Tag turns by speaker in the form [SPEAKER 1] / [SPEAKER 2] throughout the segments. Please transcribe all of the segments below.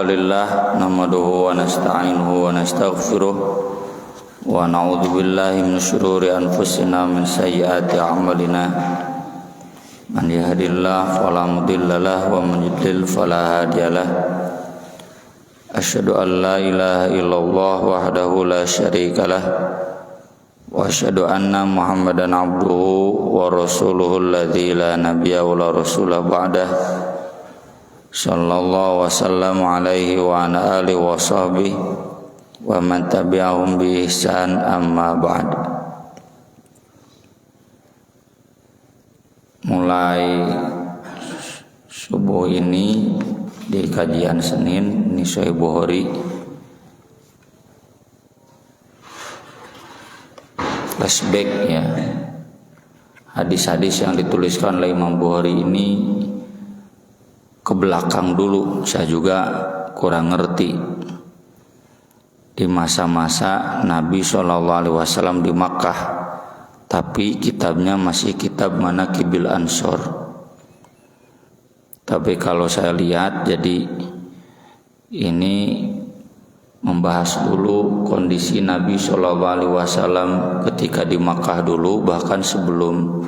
[SPEAKER 1] Alhamdulillah nahmaduhu wa nasta'inuhu wa nastaghfiruh wa na'udzu billahi min syururi anfusina min sayyiati a'malina man yahdihillahu fala mudhillalah wa man yudlil fala hadiyalah asyhadu an la ilaha illallah wahdahu la syarikalah wa asyhadu anna muhammadan abduhu wa rasuluhu alladzi la nabiyya wa la rasula ba'dah sallallahu wasallam alaihi wa ala alihi wa sahbihi wa man tabi'ahum bi ihsan amma ba'd. Mulai subuh ini di kajian Senin ini Sahih Bukhari flashback ya, hadis-hadis yang dituliskan oleh Imam Bukhari ini ke belakang dulu. Saya juga kurang ngerti di masa-masa Nabi SAW di Makkah, tapi kitabnya masih kitab Manaqibil Ansor. Tapi kalau saya lihat, jadi ini membahas dulu kondisi Nabi SAW ketika di Makkah dulu, bahkan sebelum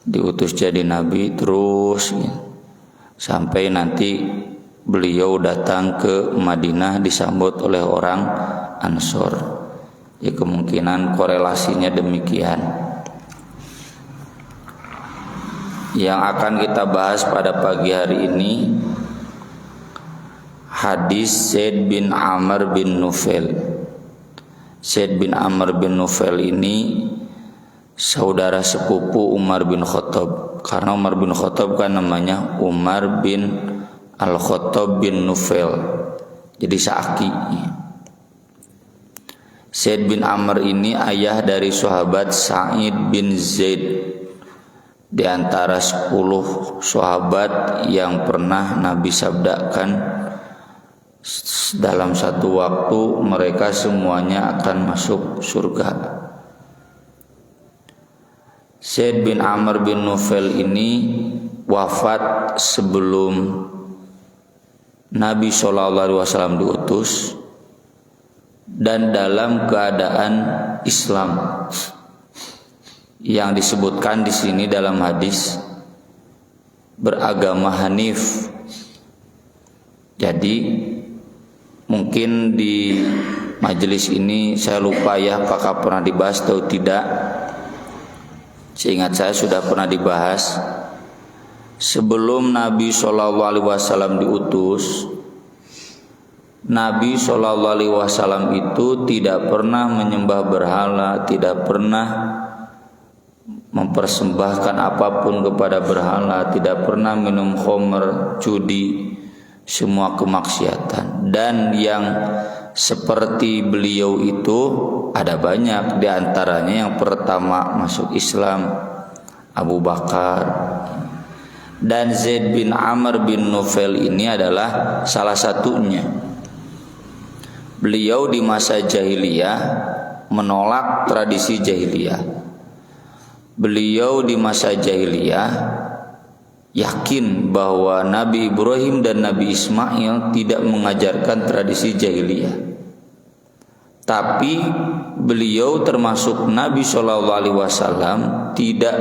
[SPEAKER 1] diutus jadi Nabi, terus sampai nanti beliau datang ke Madinah disambut oleh orang Ansor. Ya, kemungkinan korelasinya demikian. Yang akan kita bahas pada pagi hari ini hadis Zaid bin Amr bin Nufail. Zaid bin Amr bin Nufail ini saudara sepupu Umar bin Khattab. Karena Umar bin Khattab kan namanya Umar bin Al-Khattab bin Nufail, jadi seaki. Zaid bin Amr ini ayah dari sahabat Sa'id bin Zaid, di antara 10 sahabat yang pernah Nabi sabdakan dalam satu waktu mereka semuanya akan masuk surga. Zaid bin Amr bin Nufail ini wafat sebelum Nabi SAW diutus dan dalam keadaan Islam, yang disebutkan di sini dalam hadis beragama Hanif. Jadi mungkin di majelis ini saya lupa ya apakah pernah dibahas atau tidak. Seingat saya sudah pernah dibahas. Sebelum Nabi SAW diutus, Nabi SAW itu tidak pernah menyembah berhala, tidak pernah mempersembahkan apapun kepada berhala, tidak pernah minum khamr, judi, semua kemaksiatan. Dan yang seperti beliau itu ada banyak, di antaranya yang pertama masuk Islam Abu Bakar. Dan Zaid bin Amr bin Nufail ini adalah salah satunya. Beliau di masa jahiliyah menolak tradisi jahiliyah. Beliau di masa jahiliyah yakin bahwa Nabi Ibrahim dan Nabi Ismail tidak mengajarkan tradisi jahiliyah. Tapi beliau termasuk Nabi SAW tidak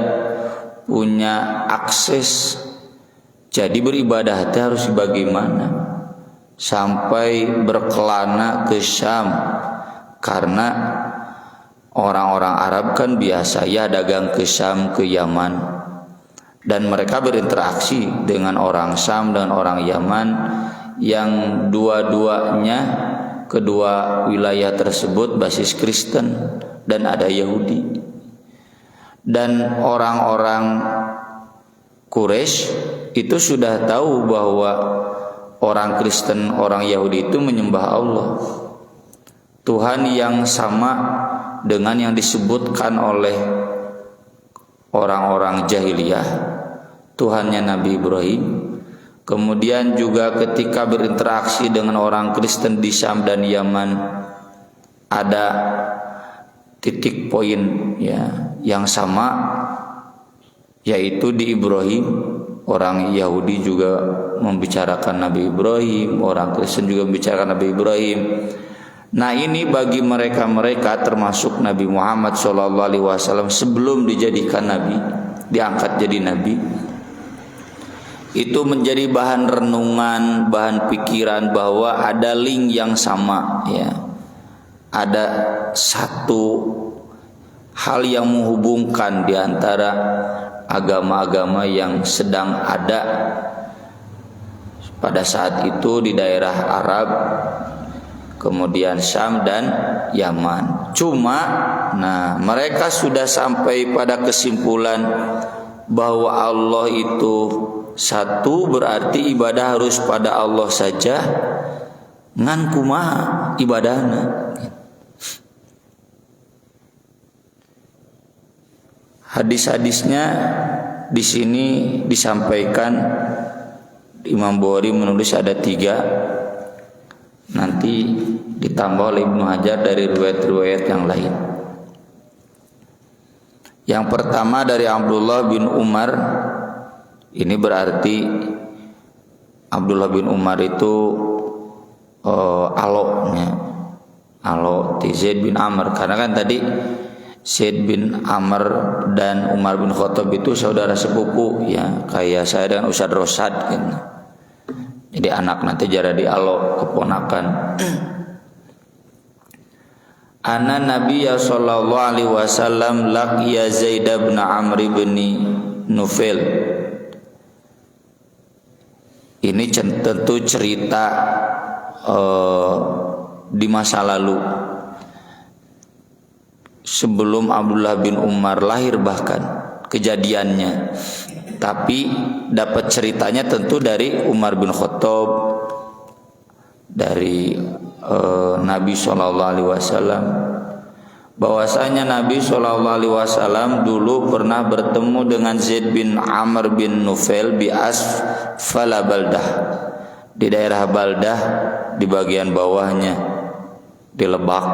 [SPEAKER 1] punya akses. Jadi beribadah harus bagaimana? Sampai berkelana ke Syam, karena orang-orang Arab kan biasa ya dagang ke Syam, ke Yaman, dan mereka berinteraksi dengan orang Syam dan orang Yaman, yang dua-duanya, kedua wilayah tersebut basis Kristen dan ada Yahudi. Dan orang-orang Quraisy itu sudah tahu bahwa orang Kristen, orang Yahudi itu menyembah Allah, Tuhan yang sama dengan yang disebutkan oleh orang-orang jahiliyah, Tuhannya Nabi Ibrahim. Kemudian juga ketika berinteraksi dengan orang Kristen di Syam dan Yaman, ada titik poin ya yang sama, yaitu di Ibrahim orang Yahudi juga membicarakan Nabi Ibrahim, orang Kristen juga membicarakan Nabi Ibrahim. Nah, ini bagi mereka termasuk Nabi Muhammad SAW sebelum dijadikan Nabi, diangkat jadi Nabi, itu menjadi bahan renungan, bahan pikiran bahwa ada link yang sama, ya. Ada satu hal yang menghubungkan di antara agama-agama yang sedang ada pada saat itu di daerah Arab, kemudian Syam dan Yaman. Cuma, nah, mereka sudah sampai pada kesimpulan bahwa Allah itu satu, berarti ibadah harus pada Allah saja. Ngan kumaha ibadahna. Hadis-hadisnya di sini disampaikan, Imam Bukhari menulis ada 3, nanti ditambah oleh Ibnu Hajar dari riwayat-riwayat yang lain. Yang pertama dari Abdullah bin Umar, ini berarti Abdullah bin Umar itu alo Zaid bin Amr, karena kan tadi Zaid bin Amr dan Umar bin Khattab itu saudara sepupu, ya, kayak saya dengan Ustadz Rosad gitu. Jadi anak nanti jadi alo, keponakan. Ana Nabiya sallallahu alaihi wasallam laqiya Zaid bin Amr bin Nufail. Ini tentu cerita di masa lalu, sebelum Abdullah bin Umar lahir bahkan kejadiannya. Tapi dapat ceritanya tentu dari Umar bin Khattab, dari Nabi SAW, bahwasanya Nabi SAW dulu pernah bertemu dengan Zaid bin Amr bin Nufail di Asfala Baldah, di daerah Baldah, di bagian bawahnya, di Lebak.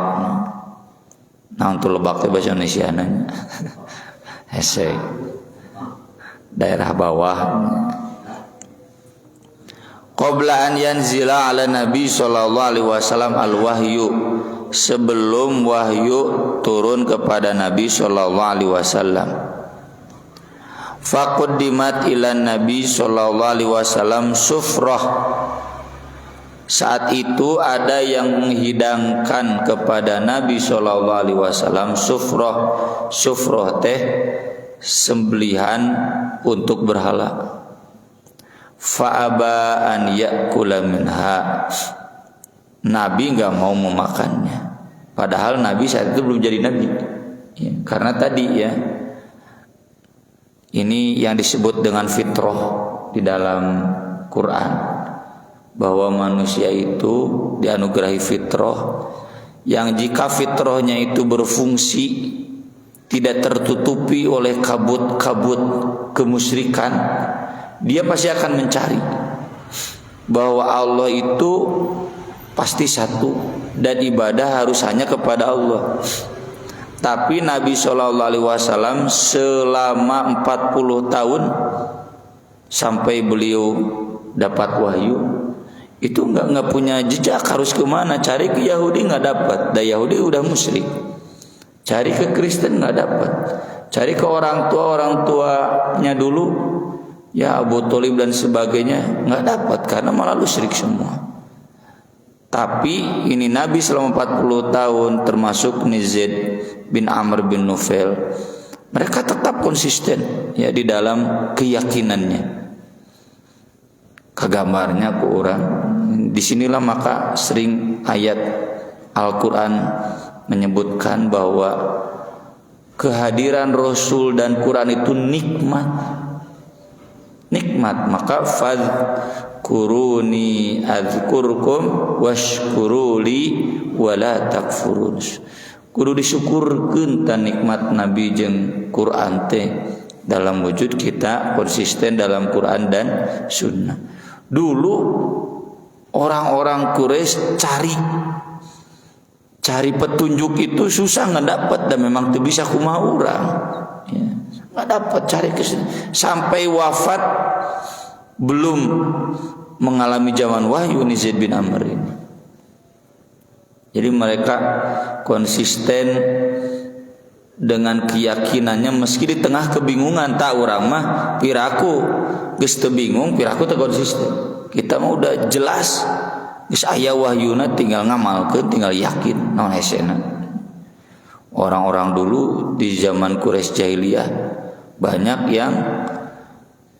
[SPEAKER 1] Nah, untuk Lebak itu bahasa Indonesia nanya hese, daerah bawah. Qabla an yanzila ala Nabi sallallahu alaihi wasallam al-wahyu, sebelum wahyu turun kepada Nabi sallallahu alaihi wasallam. Faqaddimat ila Nabi sallallahu alaihi wasallam sufrah. Saat itu ada yang menghidangkan kepada Nabi sallallahu alaihi wasallam sufrah. Sufrah teh sembelihan untuk berhala. Fa'aba an ya'kula minha. Nabi enggak mau memakannya. Padahal Nabi saat itu belum jadi Nabi, ya, karena tadi, ya, ini yang disebut dengan fitrah di dalam Quran, bahwa manusia itu dianugerahi fitrah yang jika fitrahnya itu berfungsi, tidak tertutupi oleh kabut-kabut kemusyrikan, dia pasti akan mencari bahwa Allah itu pasti satu dan ibadah harus hanya kepada Allah. Tapi Nabi SAW selama 40 tahun sampai beliau dapat wahyu itu nggak punya jejak harus kemana. Cari ke Yahudi nggak dapat, dan Yahudi udah musyrik. Cari ke Kristen nggak dapat. Cari ke orang tuanya dulu, ya Abu Thalib dan sebagainya, nggak dapat karena malah musyrik semua. Tapi ini Nabi selama 40 tahun termasuk Zaid bin Amr bin Nufail, mereka tetap konsisten, ya, di dalam keyakinannya. Kagambarnya ke orang, disinilah maka sering ayat Al-Quran menyebutkan bahwa kehadiran Rasul dan Quran itu nikmat. Maka fadhkuruni adzkurkum washkuruli wala takfurun. Kudu disyukurkeun ta nikmat Nabi jeung Quran teh dalam wujud kita konsisten dalam Quran dan Sunnah. Dulu orang-orang Quraisy cari petunjuk itu susah nggak dapat, dan memang tuh bisa kumaha urang, ya, nggak dapat cari sampai wafat belum mengalami zaman wahyu ini Zaid bin Amr ini. Jadi mereka konsisten dengan keyakinannya meski di tengah kebingungan. Tak urang mah piraku geus teu bingung, piraku teu konsisten. Kita mah udah jelas geus aya wahyuna, tinggal ngamalkeun, tinggal yakin naon hesena. Orang-orang dulu di zaman Quraisy jahiliyah banyak yang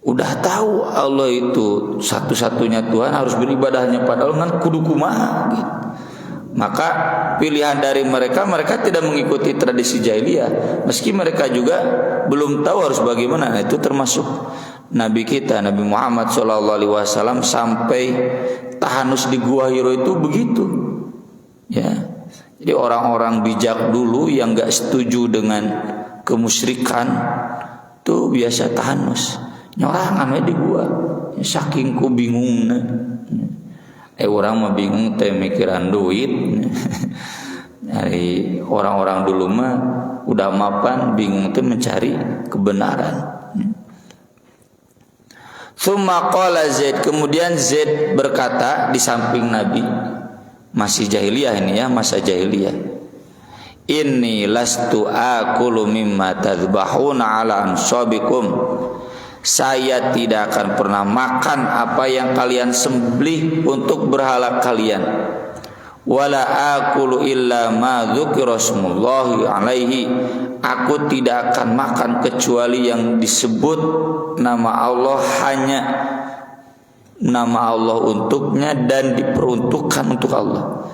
[SPEAKER 1] udah tahu Allah itu satu-satunya Tuhan, harus beribadahnya pada Allah, kan kudu kumaha gitu. Maka pilihan dari mereka tidak mengikuti tradisi jahiliyah, meski mereka juga belum tahu harus bagaimana. Nah, itu termasuk Nabi kita Nabi Muhammad SAW sampai tahanus di Gua Hiro itu begitu. Ya, jadi orang-orang bijak dulu yang nggak setuju dengan kemusyrikan itu biasa tahanus, nyorangan di gua, saking ku bingungna. Orang mah bingung teh mikiran duit. Dari orang-orang dulu mah udah mapan, bingung teh mencari kebenaran. Tsumma qala Zaid, kemudian Zaid berkata di samping Nabi, masih jahiliyah ini ya, masa jahiliyah. Inni lastu akulu mimma tadhbahuna ala ansabikum. Saya tidak akan pernah makan apa yang kalian sembelih untuk berhala kalian. Wala aqulu illa ma dzukira smullahi alaihi. Aku tidak akan makan kecuali yang disebut nama Allah, hanya nama Allah untuknya dan diperuntukkan untuk Allah.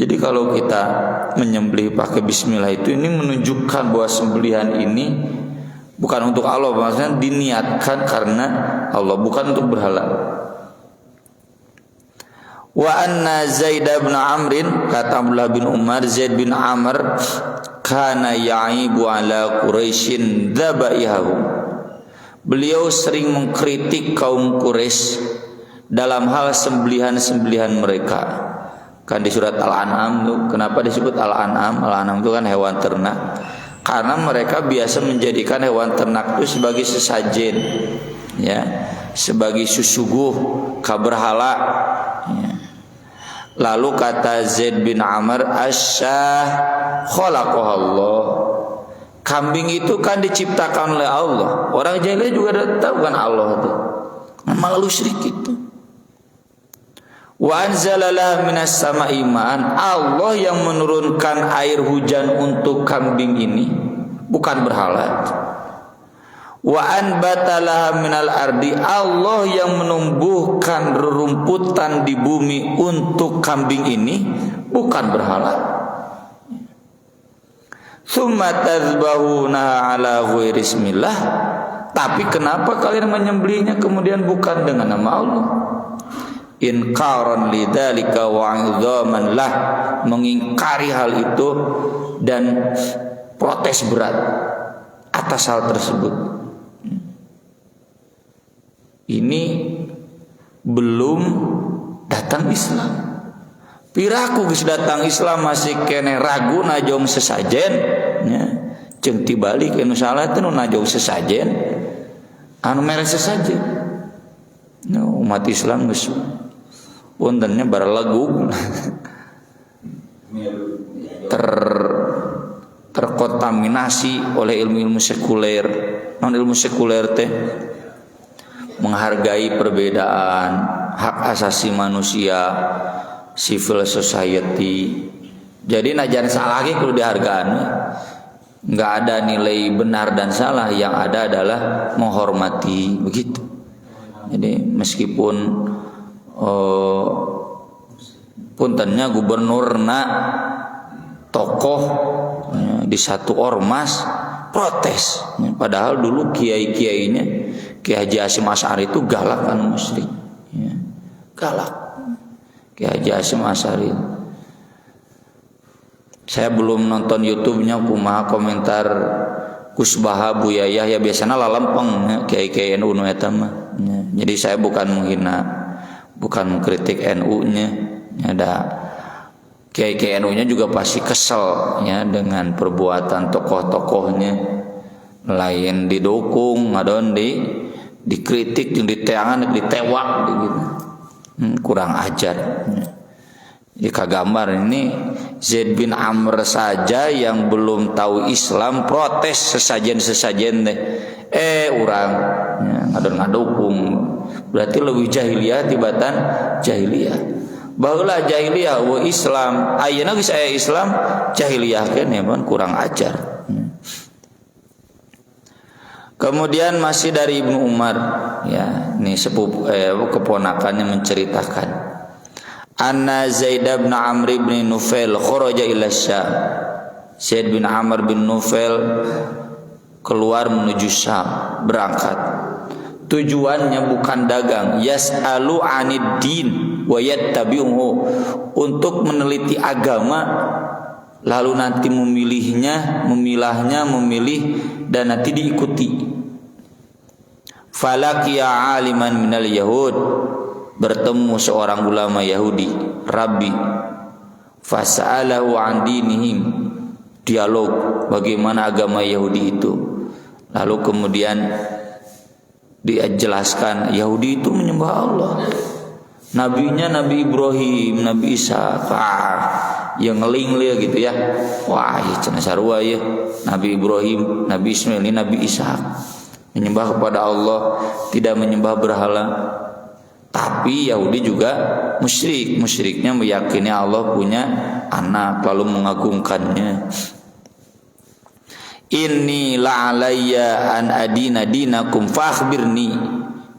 [SPEAKER 1] Jadi kalau kita menyembelih pakai bismillah itu, ini menunjukkan bahwa sembelihan ini bukan untuk Allah, maksudnya diniatkan karena Allah, bukan untuk berhala. Wa anna Zaid bin Amrin, kata Abdullah bin Umar, Zaid bin Amr kana ya'ibu ala Quraisyin dzabaihahu. Beliau sering mengkritik kaum Quraisy dalam hal sembelihan-sembelihan mereka. Kan di surat Al-An'am tuh, kenapa disebut Al-An'am? Al-An'am itu kan hewan ternak. Karena mereka biasa menjadikan hewan ternak itu sebagai sesajen, ya, sebagai susuguh kaberhala. Ya. Lalu kata Zaid bin Amr, asyah khalaqahallah. Kambing itu kan diciptakan oleh Allah. Orang jahiliyah juga udah tahu kan Allah itu. Malah lu syirik itu. Wa anzalalah minas sama'i ma'an. Allah yang menurunkan air hujan untuk kambing ini, bukan berhala. Wa anbatalaha minal ardi. Allah yang menumbuhkan rerumputan di bumi untuk kambing ini, bukan berhala. Tsumma tadzbahuna ala ghairi ismillah. Tapi kenapa kalian menyembelihnya kemudian bukan dengan nama Allah? Inkaran lidzalika wa 'idzaman lah, mengingkari hal itu dan protes berat atas hal tersebut. Ini belum datang Islam. Piraku geus datang Islam masih kene ragu najong sesajen, nya ceung tibalik anu salah teh nu najong sesajen, anu mere sesajen. Umat Islam geus puntennya barlegug terkontaminasi oleh ilmu-ilmu sekuler. Non ilmu sekuler teh menghargai perbedaan, hak asasi manusia, civil society. Jadi najan salah ge kudu dihargaan. Enggak ada nilai benar dan salah, yang ada adalah menghormati, begitu. Jadi meskipun puntennya gubernurna tokoh di satu ormas protes, padahal dulu kiai-kiainya Kiai Haji Hasyim Asy'ari itu galak kan musyrik, ya, galak. Kiai Haji Hasyim Asy'ari, saya belum nonton YouTube-nya kumaha komentar Kusbaha Buya Yahya, biasanya lalempeng ya, kiai-kiai NU nu eta mah. Ya, jadi saya bukan menghina, bukan mengkritik NU-nya. Ada kiai-kiai NU-nya juga pasti kesel ya dengan perbuatan tokoh-tokohnya, lain didukung, ngadon dikritik jeung diteangan ditewak gitu. Kurang ajar. Jadi kagambar ini Zaid bin Amr saja yang belum tahu Islam protes sesajen deh. Urang ngadon-ngadukung. Berarti lebih jahiliyah tibatan jahiliyah. Baheula jahiliyah wa Islam. Ayeuna geus aya Islam, jahiliyah keneh kurang ajar. Kemudian masih dari Ibnu Umar, ya, ini keponakannya menceritakan, anna Zaid bin Amr bin Nufail kharaja ila Syam. Zaid bin Amr bin Nufail keluar menuju Syam, berangkat. Tujuannya bukan dagang, yas'alu 'anid din wa yattabi'uhu, untuk meneliti agama lalu nanti memilih dan nanti diikuti. Falaqiya 'aliman minal yahud, bertemu seorang ulama Yahudi, Rabbi. Fas'alahu 'an dinihim, dialog bagaimana agama Yahudi itu. Lalu kemudian dijelaskan Yahudi itu menyembah Allah. Nabinya Nabi Ibrahim, Nabi Ishaq, yang ngeling dia gitu ya. Wah, ya cenah sarua ya. Nabi Ibrahim, Nabi Ismail, ini Nabi Ishaq. Menyembah kepada Allah, tidak menyembah berhala. Tapi Yahudi juga musyrik. Musyriknya meyakini Allah punya anak lalu mengagungkannya. Inni la'alayya an adina dinakum fakhbirni.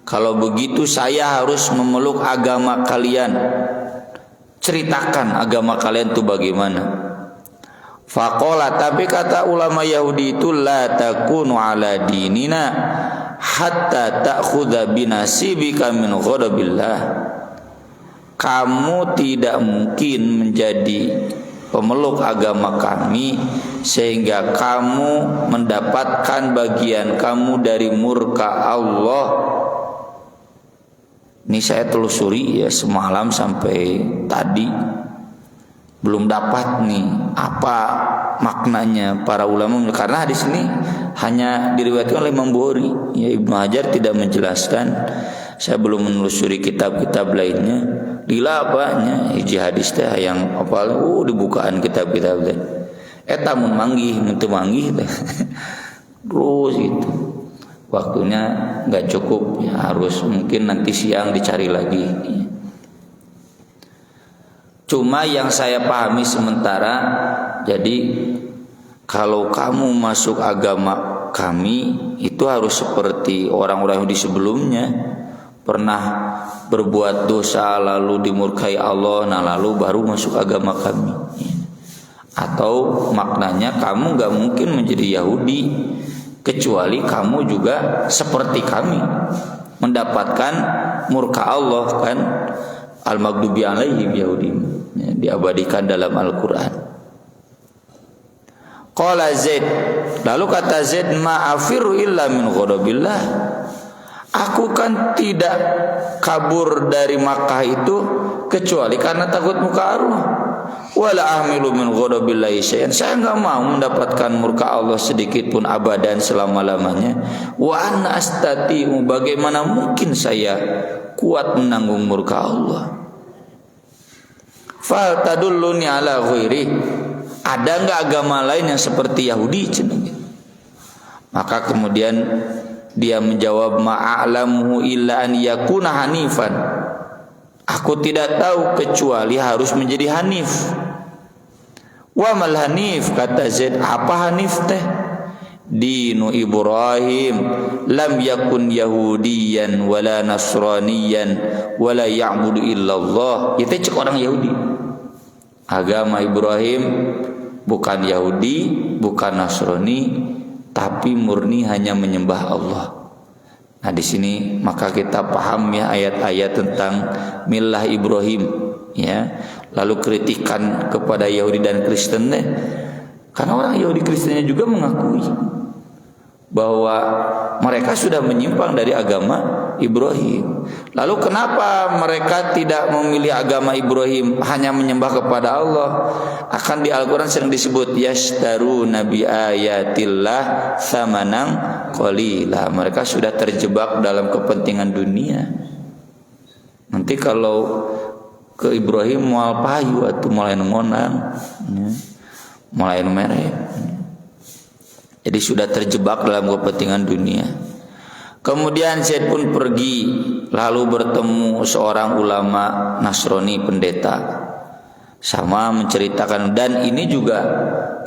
[SPEAKER 1] Kalau begitu saya harus memeluk agama kalian. Ceritakan agama kalian itu bagaimana. Faqala, tapi kata ulama Yahudi itu, la takunu ala dinina hatta ta'khudha binasibika min ghadabillah. Kamu tidak mungkin menjadi pemeluk agama kami sehingga kamu mendapatkan bagian kamu dari murka Allah. Ini saya telusuri ya semalam sampai tadi, belum dapat nih apa maknanya para ulama, karena hadis ini hanya diriwayatkan oleh Imam Bukhari. Ya, Ibnu Hajar tidak menjelaskan. Saya belum menelusuri kitab-kitab lainnya. Lila apanya hiji hadis teh yang apal dibukaan kitab-kitab teh. Eta mun manggih, mun teu manggih teh. Terus gitu. Waktunya enggak cukup, ya harus mungkin nanti siang dicari lagi. Cuma yang saya pahami sementara, jadi kalau kamu masuk agama kami itu harus seperti orang-orang Yahudi sebelumnya, pernah berbuat dosa lalu dimurkai Allah, nah lalu baru masuk agama kami. Atau maknanya kamu gak mungkin menjadi Yahudi kecuali kamu juga seperti kami, mendapatkan murka Allah kan, al-maghdubi alaihim Yahudi, ya, diabadikan dalam Al-Quran. Qala Zaid, lalu kata Zaid, ma'afiru illa min ghadabillah. Aku kan tidak kabur dari Makkah itu kecuali karena takut muka Allah. Wala ahmilu min ghadabillahi syai'an. Saya enggak mau mendapatkan murka Allah sedikit pun abadan selama-lamanya. Wa anna astati'u, bagaimana mungkin saya kuat menanggung murka Allah. Fal tadulluni ala ghairi. Ada enggak agama lain yang seperti Yahudi? Maka kemudian dia menjawab, ma'alamuhu illa an yakuna hanifan. Aku tidak tahu kecuali harus menjadi hanif. Wa mal hanif, kata Zaid, apa hanif teh? Dinu Ibrahim lam yakun yahudiyan wala nasraniyan wala ya'budu illallah. Itu cek orang Yahudi. Agama Ibrahim bukan Yahudi, bukan Nasrani, tapi murni hanya menyembah Allah. Nah di sini maka kita paham ya ayat-ayat tentang milah Ibrahim, ya. Lalu kritikan kepada Yahudi dan Kristen deh. Karena orang Yahudi Kristennya juga mengakui bahwa mereka sudah menyimpang dari agama Ibrahim. Lalu kenapa mereka tidak memilih agama Ibrahim, hanya menyembah kepada Allah? Akan di Al-Quran sering disebut yashtaru nabi ayatillah samanang qalila. Mereka sudah terjebak dalam kepentingan dunia. Nanti kalau ke Ibrahim moal payu atau mulai ngonang, mulai merek. Jadi sudah terjebak dalam kepentingan dunia. Kemudian Zaid pun pergi, lalu bertemu seorang ulama Nasrani, pendeta, sama menceritakan, dan ini juga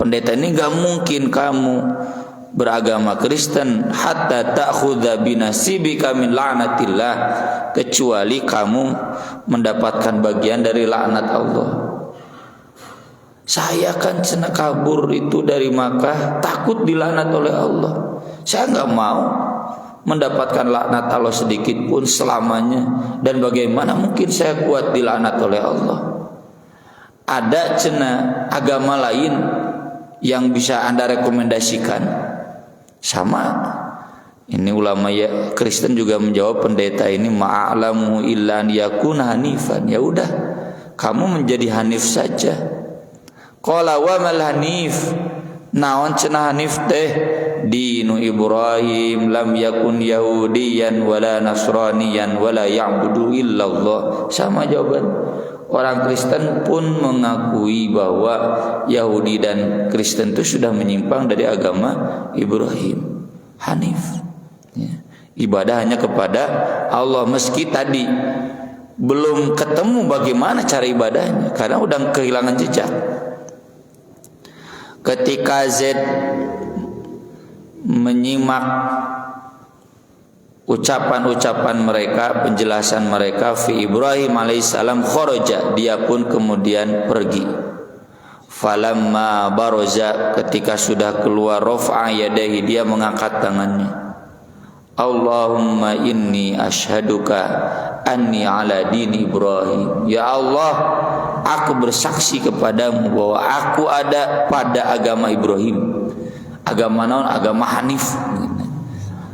[SPEAKER 1] pendeta ini gak mungkin kamu beragama Kristen hatta ta'khudha binasibika min la'natillah, kecuali kamu mendapatkan bagian dari laknat Allah. Saya kan cina kabur itu dari Makkah takut dilaknat oleh Allah. Saya nggak mau mendapatkan laknat Allah sedikit pun selamanya, dan bagaimana mungkin saya kuat dilaknat oleh Allah. Ada cina agama lain yang bisa Anda rekomendasikan? Sama ini ulama ya Kristen juga menjawab pendeta ini, ma'alamu illa an yakuna hanifan. Ya udah, kamu menjadi hanif saja. Qala wa mal hanif, naon cenah hanif teh? Dinu Ibrahim lam yakun yahudiyan wala nasraniyan wala ya'budu illallah. Sama jawaban. Orang Kristen pun mengakui bahwa Yahudi dan Kristen itu sudah menyimpang dari agama Ibrahim, hanif, ya. Ibadah hanya kepada Allah, meski tadi belum ketemu bagaimana cara ibadahnya karena udah kehilangan jejak. Ketika Zaid menyimak ucapan-ucapan mereka, penjelasan mereka, fi Ibrahim alaihissalam kharaja, dia pun kemudian pergi. Falamma baraza, ketika sudah keluar, rafa'a yadayhi, dia mengangkat tangannya. Allahumma inni ashhaduka anni ala dini Ibrahim. Ya Allah, aku bersaksi kepadamu bahwa aku ada pada agama Ibrahim. Agama naon? Agama hanif.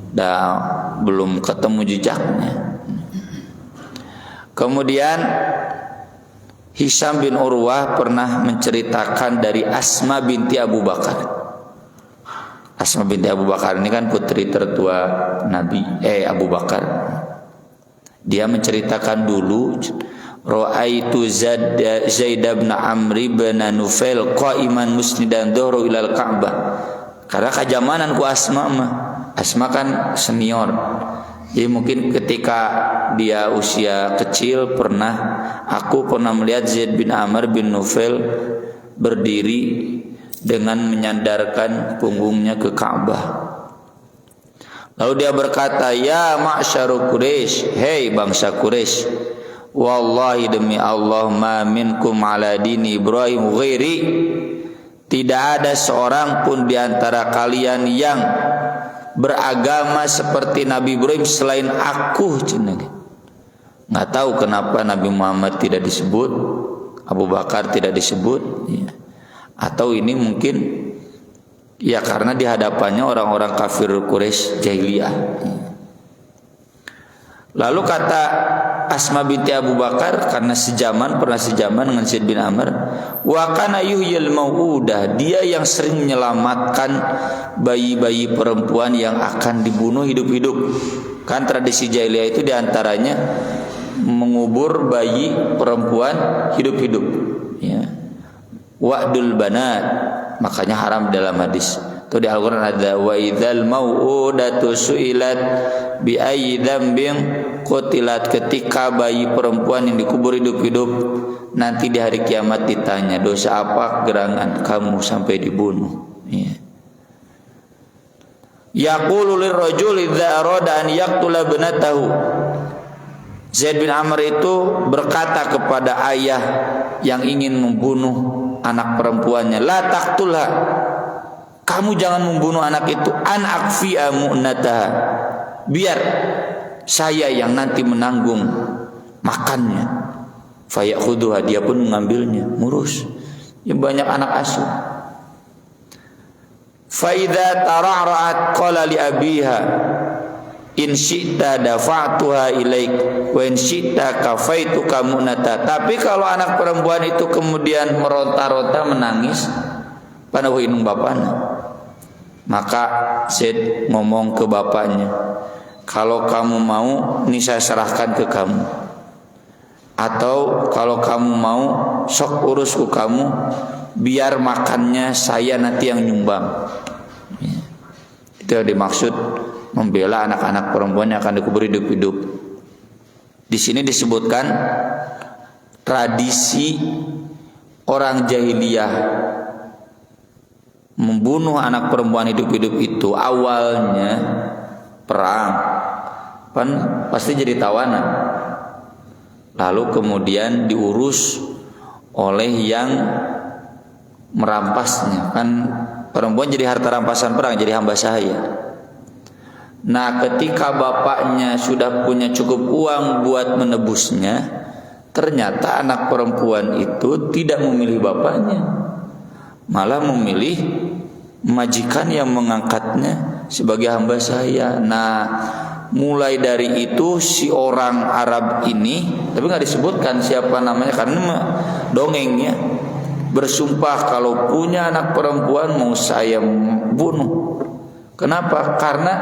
[SPEAKER 1] Dah belum ketemu jejaknya. Kemudian Hisham bin Urwah pernah menceritakan dari Asma binti Abu Bakar. Asma binti Abu Bakar ini kan putri tertua Nabi Abu Bakar. Dia menceritakan dulu, ra'aitu Zaid bin Amr bin Nufail qa'iman musnidan dhuhru ilal Ka'bah. Karena kejamanan ku Asma mah. Asma kan senior, jadi mungkin ketika dia usia kecil aku pernah melihat Zaid bin Amr bin Nufail berdiri dengan menyandarkan punggungnya ke Ka'bah. Lalu dia berkata, ya ma'syaru Quraisy, hei bangsa Quraisy, wallahi demi Allah, ma minkum ala dini Ibrahim ghairi, tidak ada seorang pun di antara kalian yang beragama seperti Nabi Ibrahim selain aku. Nggak tahu kenapa Nabi Muhammad tidak disebut, Abu Bakar tidak disebut, ya. Atau ini mungkin ya karena di hadapannya orang-orang kafir Quraisy jahiliyah, ya. Lalu kata Asma binti Abu Bakar, karena pernah sejaman dengan Zaid bin Amr, wa kana yuhyil mau'udah, dia yang sering menyelamatkan bayi-bayi perempuan yang akan dibunuh hidup-hidup. Kan tradisi jahiliyah itu diantaranya mengubur bayi perempuan hidup-hidup, ya. Wa'dul banat, makanya haram dalam hadis. Itu di Al-Quran ada, wa idzal mau'udatu su'ilat bi ayyi dzambin qutilat, ketika bayi perempuan yang dikubur hidup-hidup nanti di hari kiamat ditanya, dosa apa gerangan kamu sampai dibunuh, ya. Yaqulu lirrajuli idza arada an yaqtula ibnatahu, Zaid bin Amr itu berkata kepada ayah yang ingin membunuh anak perempuannya, la taqtulha, kamu jangan membunuh anak itu, an akfi'a mu'nataha, biar saya yang nanti menanggung makannya. Fayakhudhuha, dia pun mengambilnya, ngurus. Ya banyak anak asuh. Fa idza tara'ra'at qala li abiha in syi'ta dafa'tuha ilaik wa in syi'ta kafaituka mu'nata. Tapi kalau anak perempuan itu kemudian meronta-ronta menangis, panahu inung bapana, Maka Zaid ngomong ke bapaknya, kalau kamu mau, ini saya serahkan ke kamu. Atau kalau kamu mau, sok urus ke kamu, biar makannya saya nanti yang nyumbang. Itu yang dimaksud membela anak-anak perempuan yang akan dikubur hidup-hidup. Di sini disebutkan tradisi orang jahiliyah membunuh anak perempuan hidup-hidup itu awalnya perang, kan pasti jadi tawanan. Lalu kemudian diurus oleh yang merampasnya, kan perempuan jadi harta rampasan perang, jadi hamba sahaya. Nah, ketika bapaknya sudah punya cukup uang buat menebusnya, ternyata anak perempuan itu tidak memilih bapaknya, malah memilih majikan yang mengangkatnya sebagai hamba sahaya. Nah, mulai dari itu si orang Arab ini, tapi nggak disebutkan siapa namanya karena dongengnya, bersumpah kalau punya anak perempuan mau saya bunuh. Kenapa? Karena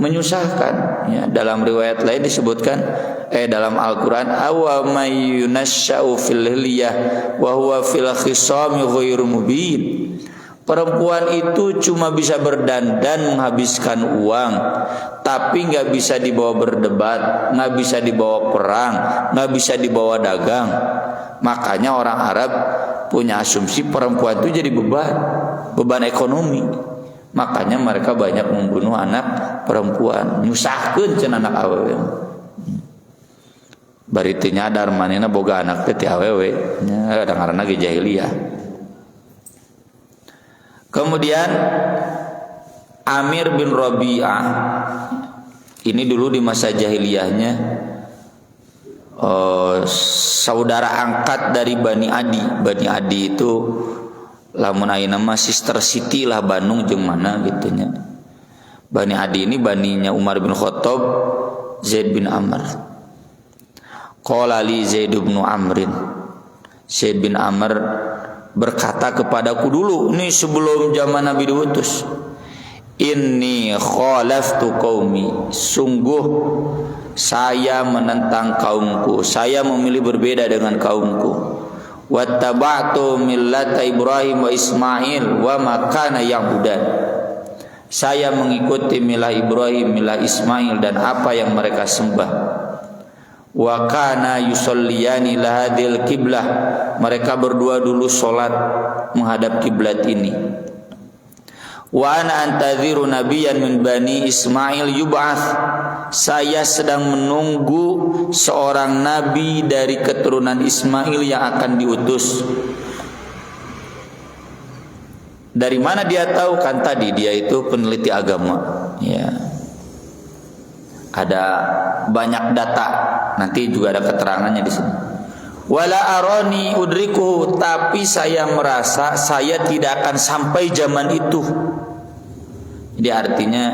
[SPEAKER 1] menyusahkan. Ya, dalam riwayat lain disebutkan, dalam Al-Quran, awa may yunasya'u fil hilyah wa huwa fil khisami ghairu mubin. Perempuan itu cuma bisa berdandan menghabiskan uang, tapi nggak bisa dibawa berdebat, nggak bisa dibawa perang, nggak bisa dibawa dagang. Makanya orang Arab punya asumsi perempuan itu jadi beban ekonomi. Makanya mereka banyak membunuh anak perempuan, nyusahkeun cenah anak awewe. Bari teu nyadar manehna boga anak teh ti awewe, nya ngaranna ge jahiliyah. Kemudian Amir bin Rabi'ah ini dulu di masa jahiliyahnya saudara angkat dari Bani Adi. Bani Adi itu lamun ayeuna mah sister city lah Bandung jeung mana gitu nya. Bani Adi ini baninya Umar bin Khattab, Zaid bin Amr. Qala li Zaid bin Amrin. Zaid bin Amr berkata kepadaku dulu, ini sebelum zaman Nabi diutus, inni khalaftu qaumi, sungguh saya menentang kaumku, saya memilih berbeda dengan kaumku. Wattaba'tu millata Ibrahim wa Ismail wa ma kana ya'budan. Saya mengikuti milah Ibrahim, milah Ismail dan apa yang mereka sembah. Wa kana yusalliyani lahadil kiblah. Mereka berdua dulu salat menghadap kiblat ini. Wa ana antadhiru nabiyyan min bani Ismail yub'ats. Saya sedang menunggu seorang nabi dari keturunan Ismail yang akan diutus. Dari mana dia tahu? Kan tadi dia itu peneliti agama, ya. Ada banyak data, nanti juga ada keterangannya di sini. Wala arani udriku, tapi saya merasa saya tidak akan sampai zaman itu. Jadi artinya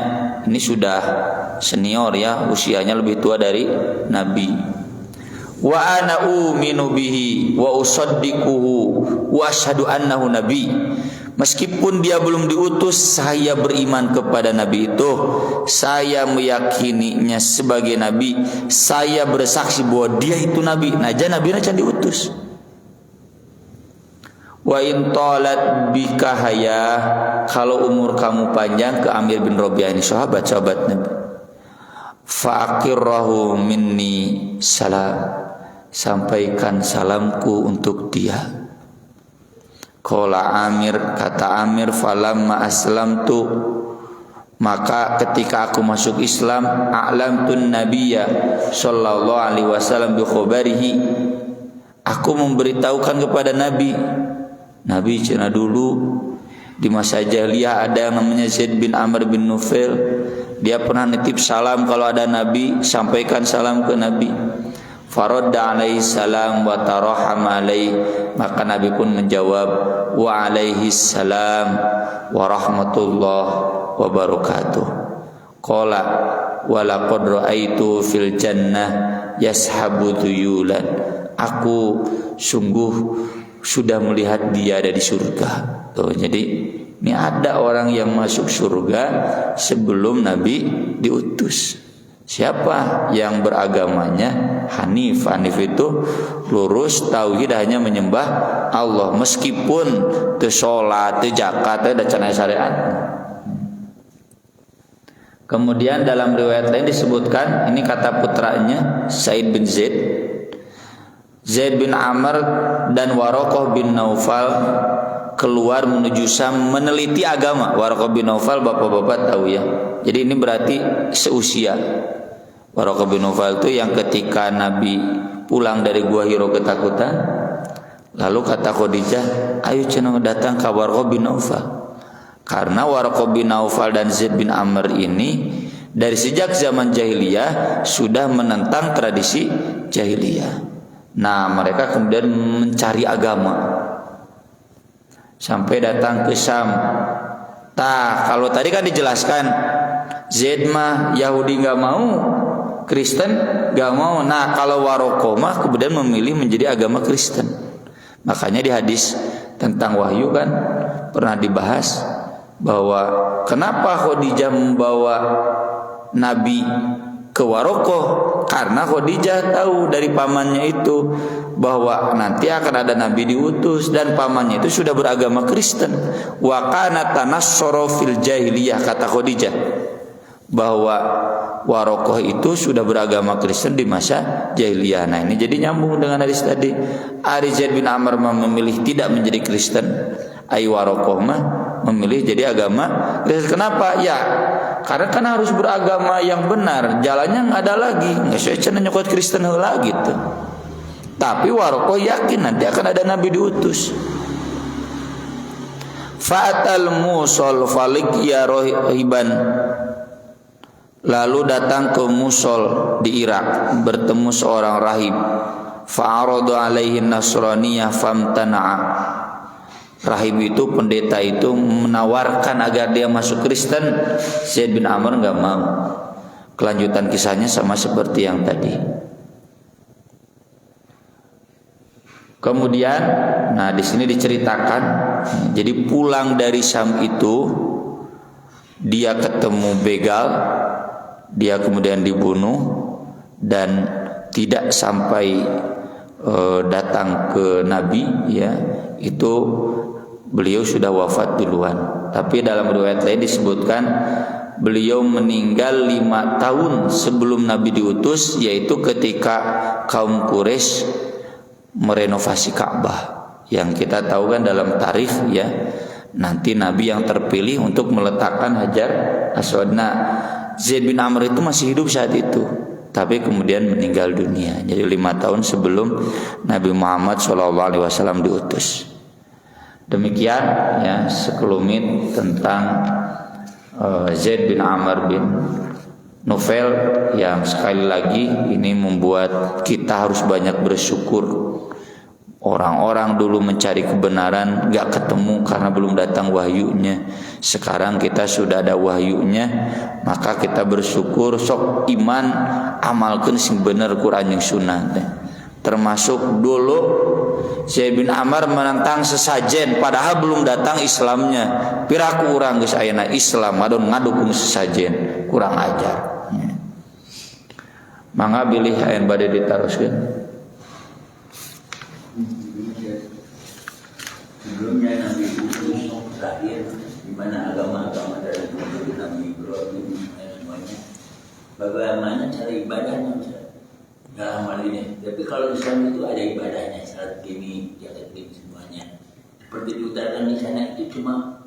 [SPEAKER 1] ini sudah senior ya, usianya lebih tua dari Nabi. Wa ana u'minu bihi wa usaddiquhu wa asyhadu annahu nabi. Meskipun dia belum diutus, saya beriman kepada Nabi itu. Saya meyakininya sebagai Nabi. Saya bersaksi bahwa dia itu Nabi. Naja Nabi can diutus. Wa in talat bika haya, kalau umur kamu panjang, ke Amir bin Rabi'ah ini sahabat Nabi. Fa'aqirrahu minni salam, sampaikan salamku untuk dia. Qala Amir, kata Amir, falamma aslamtu, maka ketika aku masuk Islam, a'lamtun nabiyya sallallahu alaihi wasallam bi khabarihi, aku memberitahukan kepada Nabi cina dulu di masa jahiliyah ada yang namanya Zaid bin Amr bin Nufail. Dia pernah nitip salam kalau ada Nabi, sampaikan salam ke Nabi. Faradda alaihi salam wa taraham alaihi, maka Nabi pun menjawab wa alaihi salam wa rahmatullah wa barakatuh. Qala wa laqad raaitu fil jannah yashabu tuyulan, aku sungguh sudah melihat dia ada di surga. Tuh, jadi Ini ada orang yang masuk surga sebelum Nabi diutus. Siapa yang beragamanya Hanif? Hanif itu lurus tauhid, hanya menyembah Allah meskipun teu salat, teu zakat, teu cenah syariat. Kemudian dalam riwayat lain disebutkan, ini kata putranya Said bin Zaid, Zaid bin Amr dan Waraqah bin Naufal keluar menuju Syam meneliti agama. Waraqah bin Naufal bapak-bapak tahu ya. Jadi ini berarti seusia. Waraqah bin Naufal itu yang ketika Nabi pulang dari Gua Hiro ketakutan, lalu kata Khadijah, ayo cenah datang ke Waraqah bin Naufal. Karena Waraqah bin Naufal dan Zaid bin Amr ini dari sejak zaman jahiliyah sudah menentang tradisi jahiliyah. Nah, mereka kemudian mencari agama sampai datang ke Syam. Kalau tadi kan dijelaskan Zaid mah Yahudi nggak mau, Kristen gak mau. Nah, kalau Waraqah mah kemudian memilih menjadi agama Kristen. Makanya di hadis tentang wahyu kan pernah dibahas bahwa kenapa Khadijah membawa Nabi ke Waraqah, karena Khadijah tahu dari pamannya itu bahwa nanti akan ada Nabi diutus dan pamannya itu sudah beragama Kristen. Wa kana tanassara fil jahiliyah, kata Khadijah, bahwa Waraqah itu sudah beragama Kristen di masa jahiliyah. Nah, ini jadi nyambung dengan hadis tadi. Zaid bin Amr memilih tidak menjadi Kristen, Waraqah mah memilih jadi agama Kristen. Kenapa? Ya, karena kan harus beragama yang benar. Jalannya nggak ada lagi, nggak sesuai nyokot Kristen heula gitu. Tapi Waraqah yakin nanti akan ada Nabi diutus. Fa'atal Musul falik ya rohiban, lalu datang ke Musul di Irak, bertemu seorang rahib. Fa'aradu alaihi nasraniyah famtana'a. Rahib itu, pendeta itu menawarkan agar dia masuk Kristen. Zaid bin Amr enggak mau. Kelanjutan kisahnya sama seperti yang tadi. Kemudian, nah di sini diceritakan, jadi pulang dari Syam itu dia ketemu begal, dia kemudian dibunuh dan tidak sampai datang ke Nabi, ya, itu beliau sudah wafat duluan. Tapi dalam riwayat lain disebutkan beliau meninggal 5 tahun sebelum Nabi diutus, yaitu ketika kaum Quraisy merenovasi Ka'bah. Yang kita tahu kan dalam tarikh, ya, nanti Nabi yang terpilih untuk meletakkan Hajar Aswad. Nah, Zaid bin Amr itu masih hidup saat itu, tapi kemudian meninggal dunia. Jadi 5 tahun sebelum Nabi Muhammad SAW diutus. Demikian ya sekelumit tentang Zaid bin Amr bin Nufail, yang sekali lagi ini membuat kita harus banyak bersyukur. Orang-orang dulu mencari kebenaran gak ketemu karena belum datang wahyunya. Sekarang kita sudah ada wahyunya, maka kita bersyukur. Sok iman amalkan sing bener Quran yang sunnah. Termasuk dulu Zaid bin Amr menentang sesajen padahal belum datang Islamnya. Piraku urang geus ayeuna Islam adon ngadukung sesajen, kurang ajar. Mangga bilih ayeuna bade ditaroskeun.
[SPEAKER 2] Sebelumnya Nabi Ibrahim terakhir di mana agama-agama dari Nabi Ibrahim semuanya. Bagaimana cara ibadahnya dalam hal ini? Tapi kalau Islam itu ada ibadahnya, salat ini, jagat ini semuanya. Seperti diutarakan di sana itu cuma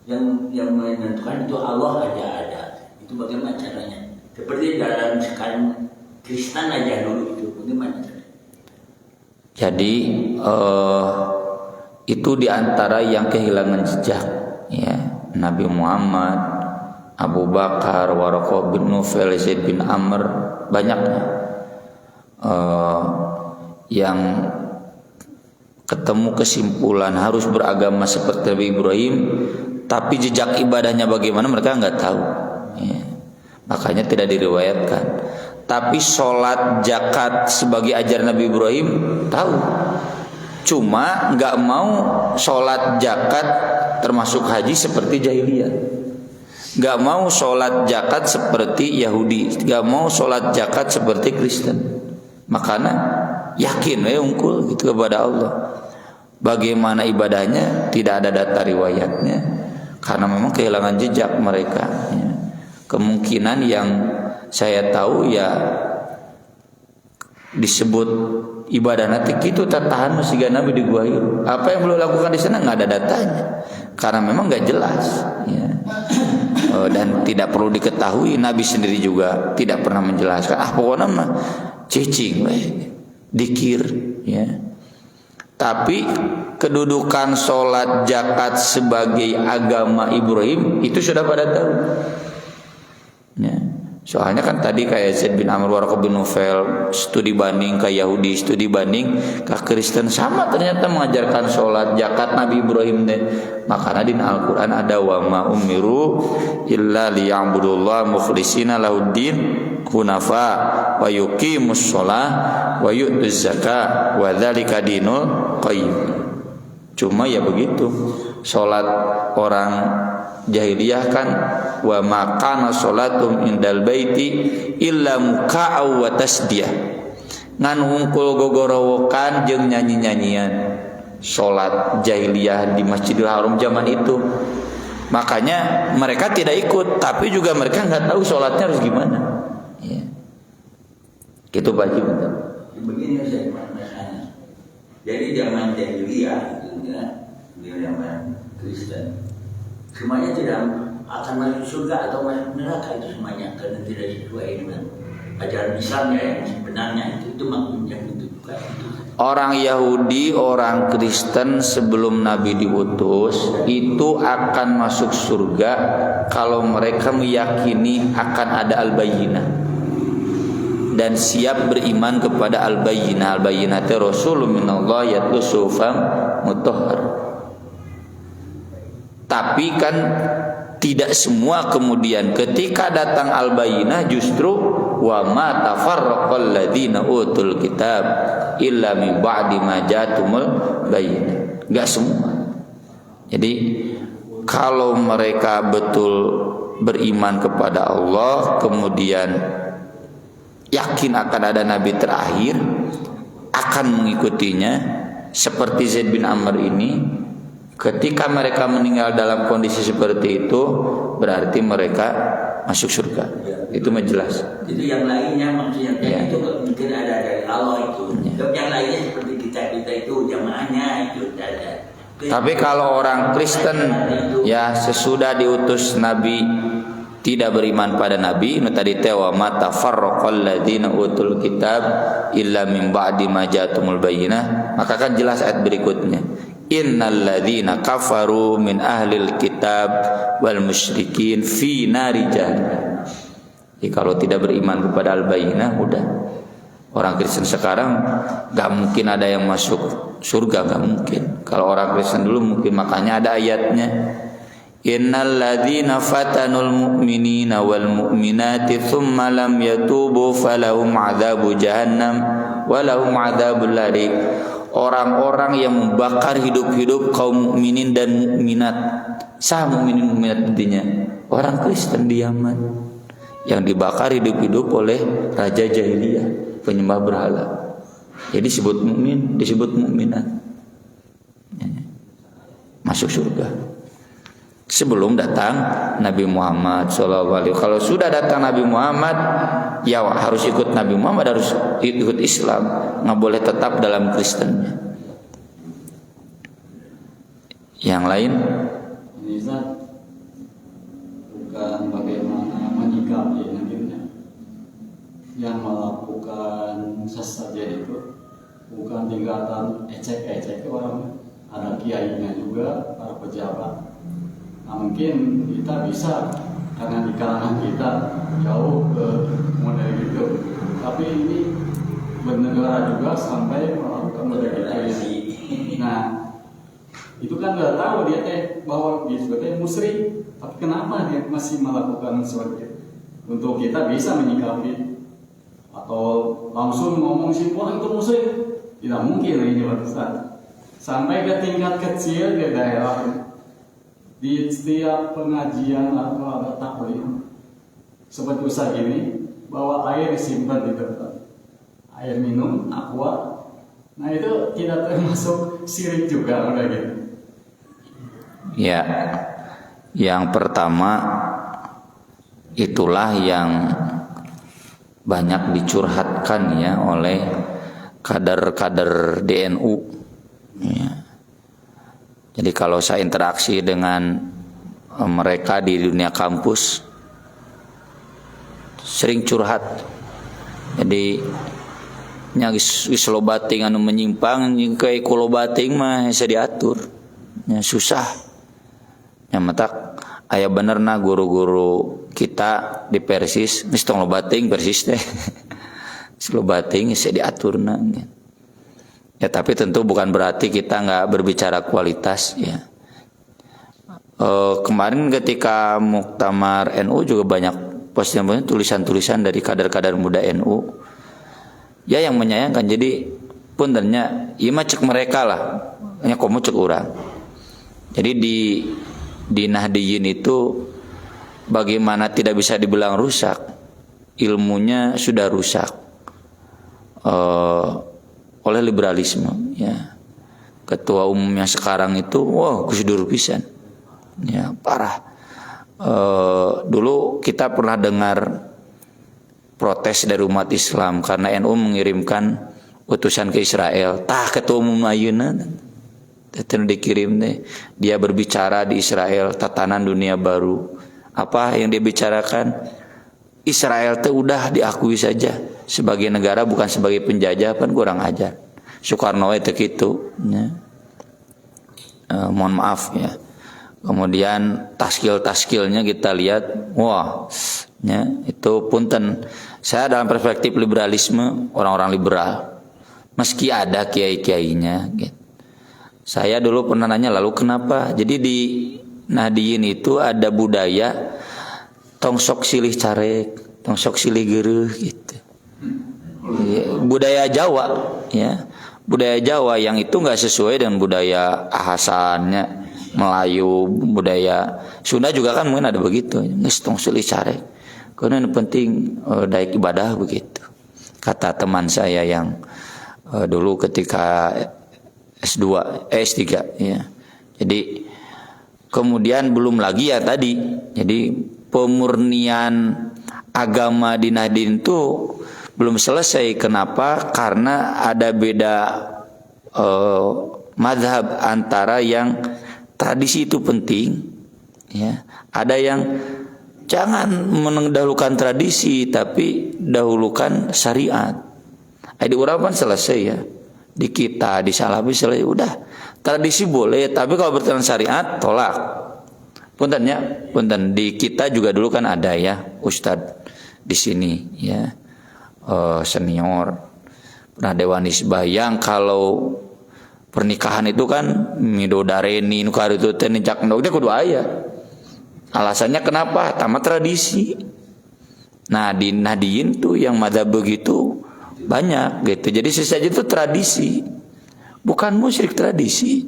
[SPEAKER 2] yang menentukan itu Allah aja ada. Itu bagaimana caranya? Seperti dalam sekarang Kristen aja dulu itu bagaimana caranya?
[SPEAKER 1] Jadi itu diantara yang kehilangan jejak, ya, Nabi Muhammad, Abu Bakar, Waraqah bin Nufail, Zaid bin Amr, banyaknya yang ketemu kesimpulan harus beragama seperti Nabi Ibrahim, tapi jejak ibadahnya bagaimana mereka nggak tahu, ya. Makanya tidak diriwayatkan. Tapi sholat, zakat sebagai ajaran Nabi Ibrahim tahu. Cuma nggak mau sholat zakat termasuk haji seperti jahiliyah. Nggak mau sholat zakat seperti Yahudi. Nggak mau sholat zakat seperti Kristen. Makanya yakin unggul gitu kepada Allah. Bagaimana ibadahnya tidak ada data riwayatnya, karena memang kehilangan jejak mereka. Kemungkinan yang saya tahu ya disebut ibadah nanti itu tertahan masih gak Nabi di Gua Hiro. Apa yang beliau lakukan di sana nggak ada datanya, karena memang nggak jelas. Ya. Dan tidak perlu diketahui, Nabi sendiri juga tidak pernah menjelaskan. Pokoknya mah cicing, dikir, ya. Tapi kedudukan sholat zakat sebagai agama Ibrahim itu sudah pada tahu. Ya. Soalnya kan tadi kayak Zaid bin Amr Waraqah bin Nufail studi banding ke Yahudi, studi banding ke Kristen, sama ternyata mengajarkan sholat zakat Nabi Ibrahim deh. Makanya di Al-Quran ada wa ma umiru illa liya'budullah mukhlishina lahuddin hunafa wa yuqimus sholah wa yu'tuz zakat wa dzalika dinul qayyim. Cuma ya begitu, sholat orang jahiliyah kan wa makana sholatum indal baiti illa muka'aw wa tasdiyah, ngan hungkul gogorowokan jeung nyanyi-nyanyian. Sholat jahiliyah di Masjidil Haram zaman itu, makanya mereka tidak ikut, tapi juga mereka nggak tahu sholatnya harus gimana. Ya. Gitu Pak Haji.
[SPEAKER 2] Begini saya masalahnya. Jadi zaman jahiliyah itu ya, zaman Kristen, semuanya tidak akan masuk surga atau masuk neraka, itu semuanya karena tidak sesuai dengan ajaran Islamnya yang sebenarnya itu maksudnya itu bukan itu.
[SPEAKER 1] Orang Yahudi, orang Kristen sebelum Nabi diutus itu akan masuk surga kalau mereka meyakini akan ada al-bayyinah dan siap beriman kepada al-bayyinah. Al-bayyinah itu Rasulun minallah yatlu suhufan mutahhar. Tapi kan tidak semua kemudian ketika datang al-bayyinah justru wa ma tafarraqal ladzina utul kitab illa min ba'di ma ja'atumul bayyinah. Enggak semua. Jadi kalau mereka betul beriman kepada Allah, kemudian yakin akan ada nabi terakhir, akan mengikutinya seperti Zaid bin Amr ini. Ketika mereka meninggal dalam kondisi seperti itu, berarti mereka masuk surga. Itu menjelas.
[SPEAKER 2] Itu yang lainnya maksudnya itu mungkin ada dari Allah itu. Yang lainnya seperti kita itu jamaahnya itu ada.
[SPEAKER 1] Tapi kalau orang Kristen ya sesudah diutus Nabi tidak beriman pada Nabi, nu tadi tewa mata farraqal ladzina utul kitab illa min ba'di ma ja'atumul bayyinah, maka kan jelas ayat berikutnya. Innal ladzina kafaru min ahlil kitab wal musyrikin fi nari jahannam. Jadi kalau tidak beriman kepada al-bayyinah, udah. Orang Kristen sekarang gak mungkin ada yang masuk surga, gak mungkin. Kalau orang Kristen dulu mungkin, makanya ada ayatnya. Innal ladzina fatanul mu'minina wal mu'minati thumma lam yatubu falahum adzabu jahannam walahum adzabul larik. Orang-orang yang membakar hidup-hidup kaum mukminin dan mukminat. Sah mukminin mukminat intinya orang Kristen di Yaman yang dibakar hidup-hidup oleh raja jahiliyah, penyembah berhala. Jadi disebut mukmin, disebut mukminat. Masuk surga. Sebelum datang Nabi Muhammad SAW. Kalau sudah datang Nabi Muhammad, ya harus ikut Nabi Muhammad, harus ikut Islam, nggak boleh tetap dalam Kristennya. Yang lain?
[SPEAKER 3] Bukan bagaimana menyikapi nantinya yang melakukan sesajen itu, bukan tingkatan ecek-ecek orang, ada kiainya juga, para pejabat. Nah, mungkin kita bisa karena di kalangan kita jauh ke model gitu, tapi ini bernegara juga sampai melakukan model gitu. Nah, itu kan nggak tahu dia bahwa dia sebagai musyrik, tapi kenapa dia masih melakukan seperti itu? Untuk kita bisa menyikapi atau langsung ngomong simpul itu musyrik, tidak mungkin ini Ustaz. sampai ke tingkat kecil di daerah. Di setiap pengajian atau ada taklim seperti usaha gini, bawa air disimpan di tempat, air minum, aqua. Nah itu tidak termasuk syirik juga udah gitu.
[SPEAKER 1] Ya, yang pertama itulah yang banyak dicurhatkan ya oleh kader-kader DNU. Ya. Jadi kalau saya interaksi dengan mereka di dunia kampus, sering curhat. Jadi wis lobating anu menyimpang kayak kulobating mah bisa diatur. Ya, susah. Ya matak aya bener nah guru-guru kita di Persis geus tong lobating Persis teh. Lobating bisa diaturna. Ya tapi tentu bukan berarti kita nggak berbicara kualitas ya. Kemarin ketika Muktamar NU juga banyak postingan tulisan-tulisan dari kader-kader muda NU ya yang menyayangkan. Jadi puntennya ieu mah cek mereka lah nya komo cek urang. Jadi di Nahdiyin itu bagaimana tidak bisa dibilang rusak, ilmunya sudah rusak oleh liberalisme ya. Ketua umumnya sekarang itu Gus Dur pisan ya, parah. Dulu kita pernah dengar protes dari umat Islam karena NU mengirimkan utusan ke Israel. Tah ketua umum ayeuna teu dikirim deh. Dia berbicara di Israel tatanan dunia baru. Apa yang dia bicarakan? Israel teh udah diakui saja sebagai negara bukan sebagai penjajah, kan kurang ajar. Soekarno itu gitu ya. Mohon maaf ya. Kemudian taskil-taskilnya kita lihat, wah ya, itu punten. Saya dalam perspektif liberalisme, orang-orang liberal meski ada kiai-kiainya gitu. Saya dulu pernah nanya, lalu kenapa? Jadi di Nahdiyin itu ada budaya tong sok silih carek, tong sok silih geureuh gitu. Budaya Jawa ya. Budaya Jawa yang itu enggak sesuai dengan budaya ahasannya Melayu, budaya Sunda juga kan mungkin ada begitu. Geus tong silih carek. Karena yang penting daik ibadah begitu. Kata teman saya yang dulu ketika S2, S3 ya. Jadi kemudian belum lagi ya tadi. Jadi pemurnian agama di Nahdien itu belum selesai. Kenapa? Karena ada beda mazhab antara yang tradisi itu penting, ya. Ada yang jangan mendahulukan tradisi tapi dahulukan syariat. Di urapan selesai ya. Di kita, di Salafi selesai udah. Tradisi boleh, tapi kalau bertentangan syariat tolak. Punten ya, punten di kita juga dulu kan ada ya ustadz di sini ya, senior pernah Dewan Nisbah yang kalau pernikahan itu kan midodareni nukar itu tenicak ndoknya kudu aya. Alasannya kenapa? Tamat tradisi. Nah di Nahdiyin tuh yang madzhab begitu banyak gitu. Jadi sesaja itu tradisi, bukan musyrik, tradisi.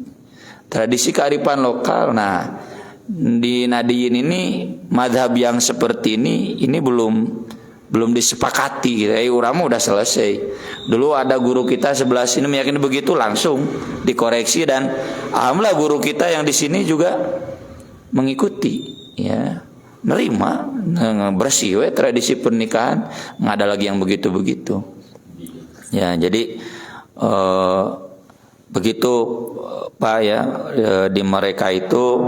[SPEAKER 1] Tradisi kearifan lokal. Nah di Nahdiyin ini mazhab yang seperti ini belum disepakati gitu. Urama udah selesai. Dulu ada guru kita sebelah sini meyakini begitu, langsung dikoreksi dan alhamdulillah guru kita yang di sini juga mengikuti ya, nerima, bersih we tradisi pernikahan, nggak ada lagi yang begitu-begitu. Ya, jadi begitu Pak ya, di mereka itu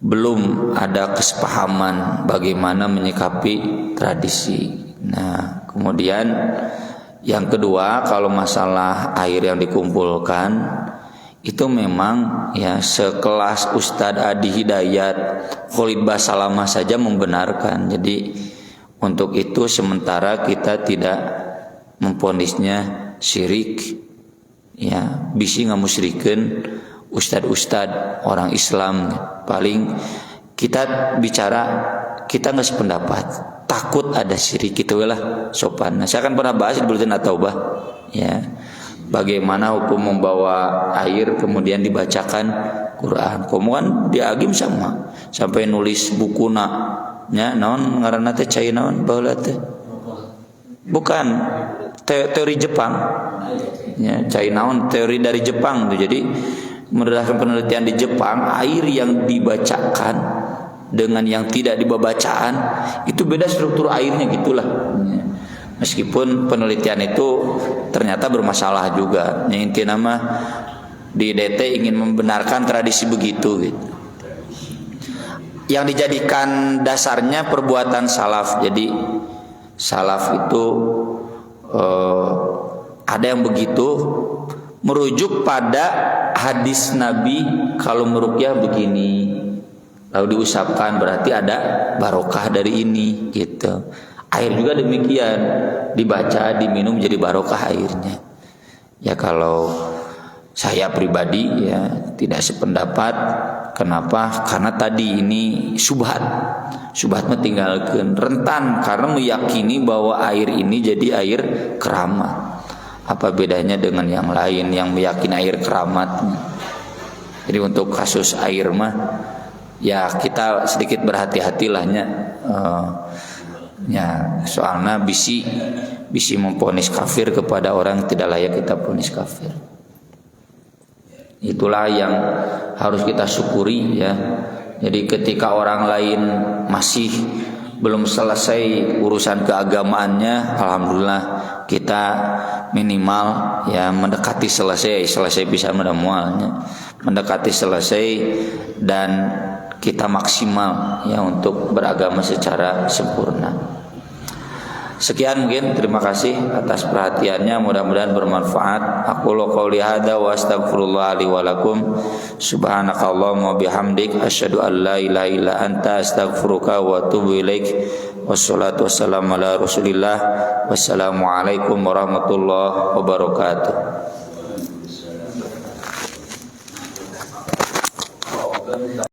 [SPEAKER 1] belum ada kesepahaman bagaimana menyikapi tradisi. Nah, kemudian yang kedua, kalau masalah air yang dikumpulkan itu memang ya sekelas Ustadz Adi Hidayat, Khalid Basalamah saja membenarkan. Jadi untuk itu sementara kita tidak memponisnya syirik. Ya, bisi ngamusyrikeun ustad-ustad orang Islam. Paling kita bicara, kita nggak sependapat, takut ada syirik gitu lah sopan. Nah, saya kan pernah bahas di Buletin At-Taubah ya, Bagaimana hukum membawa air kemudian dibacakan Quran? Kamu kan di agim sama sampai nulis buku nya naon ngaranna teh cai naon baheula teh? Bukan teori Jepang. Ya, cai naon teori dari Jepang tuh. Jadi berdasarkan penelitian di Jepang, air yang dibacakan dengan yang tidak dibacaan itu beda struktur airnya gitulah. Ya. Meskipun penelitian itu ternyata bermasalah juga. Yang inti nama di DT ingin membenarkan tradisi begitu gitu. Yang dijadikan dasarnya perbuatan salaf. Jadi salaf itu ada yang begitu merujuk pada hadis Nabi kalau meruqyah begini. Lalu diusapkan berarti ada barokah dari ini gitu. Air juga demikian, dibaca, diminum jadi barokah airnya. Ya kalau saya pribadi ya tidak sependapat. Kenapa? Karena tadi ini subhat. Subhat mah tinggalkeun, rentan karena meyakini bahwa air ini jadi air keramat. Apa bedanya dengan yang lain yang meyakini air keramat? Jadi untuk kasus air mah ya kita sedikit berhati-hatilah ya soalnya bisi memponis kafir kepada orang yang tidak layak kita ponis kafir. Itulah yang harus kita syukuri ya. Jadi ketika orang lain masih belum selesai urusan keagamaannya, alhamdulillah kita minimal ya mendekati selesai bisa mualnya, mendekati selesai dan kita maksimal ya untuk beragama secara sempurna. Sekian mungkin, terima kasih atas perhatiannya, mudah-mudahan bermanfaat. Aqulu qouli hadza wa astaghfirullah li wa lakum. Subhanakallahumma bihamdik asyhadu an la ilaha illa anta astaghfiruka wa atubu ilaik. Wassalatu wassalamu ala Rasulillah. Wassalamualaikum warahmatullahi wabarakatuh.